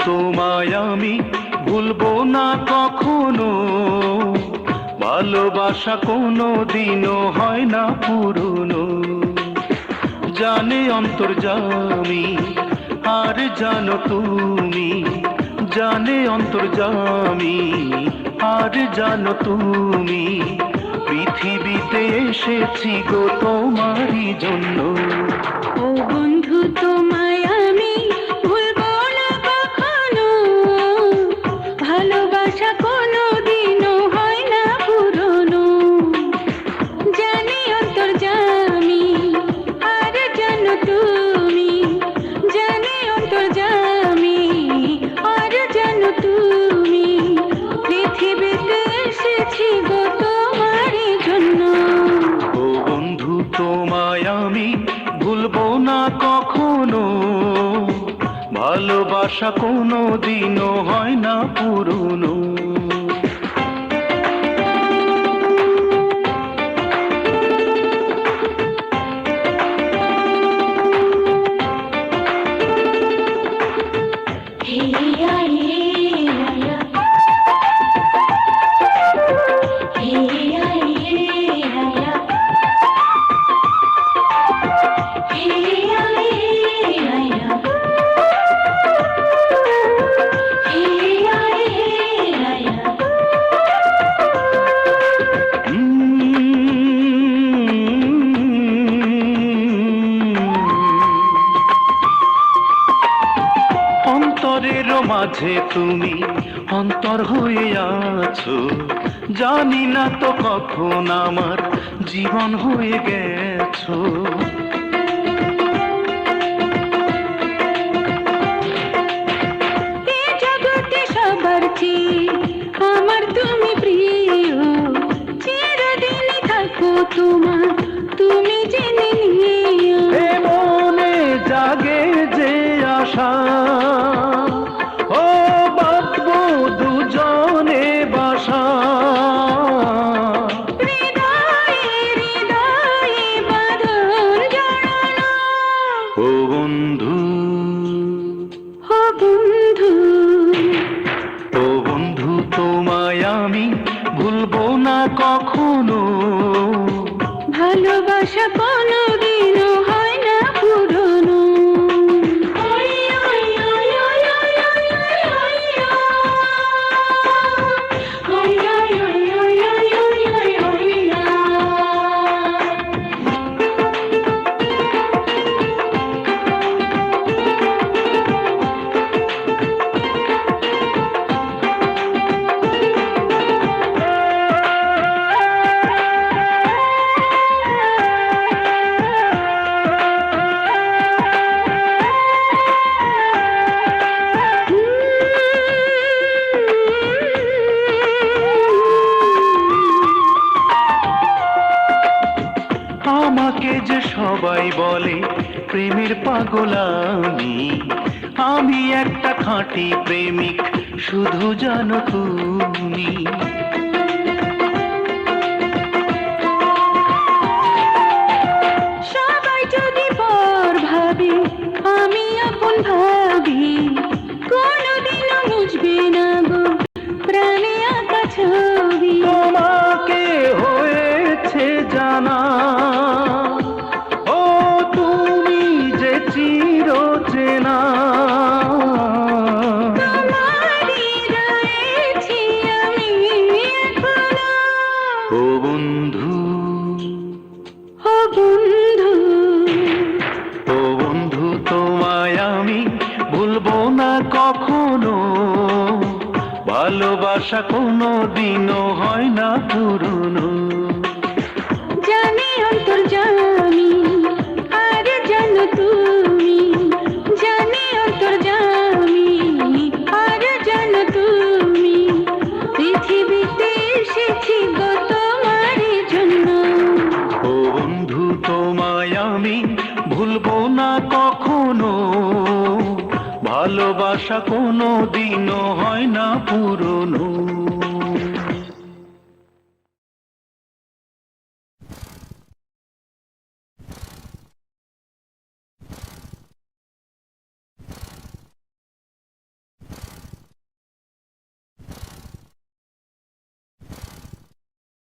তোমায় আমি ভুলবো না কখনো, ভালোবাসা কোনো দিনও হয় না পুরনো। জানে অন্তর্যামী আর জানো তুমি, জানে অন্তর্যামী আর জানো তুমি, পৃথিবীতে এসেছি গো তোমারই জন্য। ও বন্ধু তোমায় আমি ভুলবো না কখনো, ভালোবাসা কোনো দিনও হয় না পুরনো। জানি অন্তর্যামী আর জানো তুমি, জানি অন্তর্যামী আর জানো তুমি, পৃথিবীতে এসেছি গো তোমারই জন্য। ও বন্ধু তোমায় আমি ভুলবো না কখনো, ভালোবাসা কোনো দিনও হয় না পুরনো। অন্তরের মাঝে তুমি অন্তর হয়ে আছো, জানি না তো কখন আমার জীবন হয়ে গেছো। এই জগতে সবার চেয়ে আমার তুমি প্রিয়, চিরদিনই থাকো তোমার তুমি জেনে নিও। এ মনে জাগে যে আশা, ও বাঁধবো দুজনে বাসা। হৃদয়ে হৃদয়ে বাঁধন জড়ানো। ও বন্ধু, ও বন্ধু, ও বন্ধু তোমায় আমি ভুলবো না কখনো, ভালোবাসা কোনো দিনও হয় না পুরনো। আমাকে যে সবাই বলে প্রেমের পাগল আমি, আমি একটা খাঁটি প্রেমিক শুধু জানো তুমি। সবাই যদি পর ভাবে আমি আপন ভাবি, কোনোদিনও মুছবে না গো প্রাণে আঁকা ছবি। তোমাকে হয়েছে জানা, ও তুমি যে চির চেনা। তোমারই রয়েছি আমি এখনো। ও বন্ধু, ও বন্ধু, ও বন্ধু তোমায় আমি ভুলবো না কখনো, ভালোবাসা কোনো দিনও হয় না পুরনো। জানি অন্তর্যামী আর জানো তুমি, জানি অন্তর্যামী আর জানো তুমি, পৃথিবীতে এসেছি গো। কখনো, ভালোবাসা কোনো দিনও হয় না পুরনো।